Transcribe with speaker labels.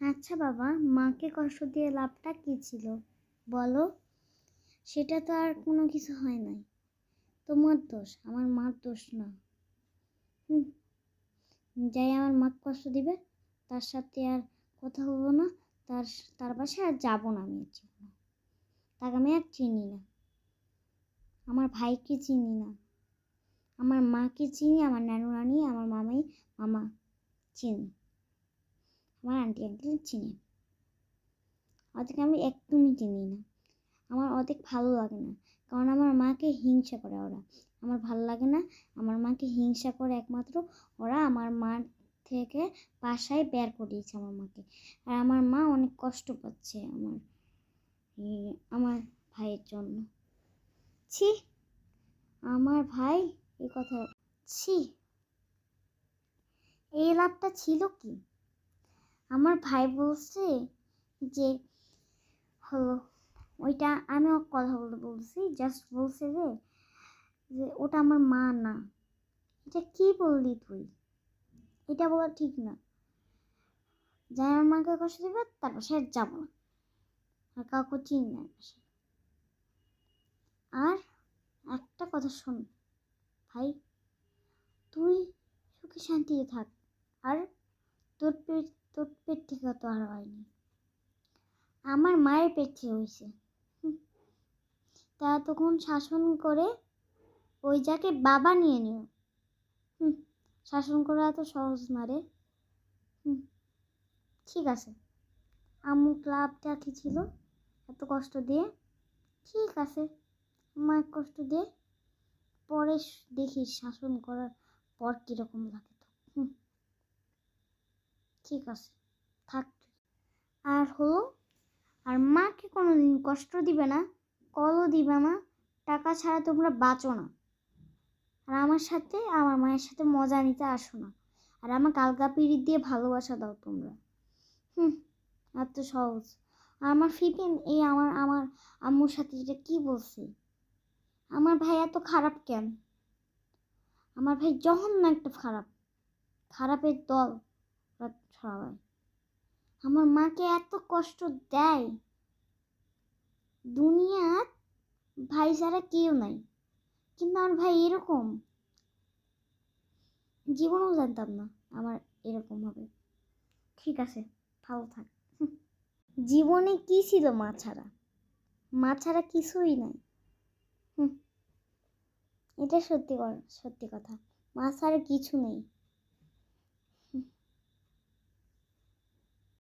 Speaker 1: আচ্ছা বাবা, মাকে কষ্ট দিয়ে লাভটা কী ছিল বলো? সেটা তো আর কোনো কিছু হয় নাই। তোমার দোষ, আমার মার দোষ না। হুম, যাই আমার মাকে কষ্ট দিবে তার সাথে আর কথা বলবো না, তার তার বাসায় আর যাবো না আমি জীবনে। তাকে আমি আর চিনি না, আমার ভাইকে চিনি না, আমার মাকে চিনি, আমার নানু নানি, আমার মামা চিনি, আমার আন্টি আঙ্কেল চিনি, ওদেরকে আমি একদমই চিনি না। আমার অনেক ভালো লাগে না, কারণ আমার মাকে হিংসা করে ওরা। আমার ভালো লাগে না, আমার মাকে হিংসা করে একমাত্র ওরা। আমার মার থেকে বাসায় বের করে দিয়েছে আমার মাকে, আর আমার মা অনেক কষ্ট পাচ্ছে আমার ভাইয়ের জন্য। ছি, আমার ভাই এই কথা, ছি, এই লাভটা ছিল কি? আমার ভাই বলছে যে হলো ওইটা, আমি কথা বলছি, জাস্ট বলছে যে ওটা আমার মা না। এটা কি বললি তুই? এটা বলা ঠিক না। যাই আমার মাকে কষ্ট দিবে তার পাশে আর যাবো না, আর কাউকে চিনি না পাশে। আর একটা কথা শোন ভাই, তুই সুখে শান্তিতে থাক, আর তোর পেট থেকে তো আর হয়নি, আমার মায়ের পেট থেকে হয়েছে। তা তখন শাসন করে ওই যাকে বাবা নিয়ে নিও। শাসন করা এত সহজ না রে। ঠিক আছে, আম্মু ক্লাবটা কি ছিল এত কষ্ট দিয়ে, ঠিক আছে মা কষ্ট দিয়ে, পরে দেখিস শাসন করার পর কিরকম লাগে তো। ঠিক আছে থাক। আর হলো, আর মাকে কোনোদিন কষ্ট দিবে না, কলও দিবে না, টাকা ছাড়া তোমরা বাঁচো না। আর আমার মায়ের সাথে মজা নিতে আসো না, আর আমাকে আলগা পিরিত দিয়ে ভালোবাসা দাও তোমরা। এত সহজ। আমার ফিপিন এই আমার আমার আম্মুর সাথে যেটা কি বলছে, আমার ভাই এত খারাপ কেন? আমার ভাই জঘন্য একটা খারাপের দল সবাই। আমার মাকে এত কষ্ট দেয়, দুনিয়ার ভাই ছাড়া কেউ নাই, কিন্তু আমার ভাই এরকম জীবনেও জানতাম না আমার এরকম হবে। ঠিক আছে, ভালো থাক। জীবনে কি ছিল মা ছাড়া? মা ছাড়া কিছুই নাই। এটা সত্যি কথা, মা ছাড়া কিছু নেই।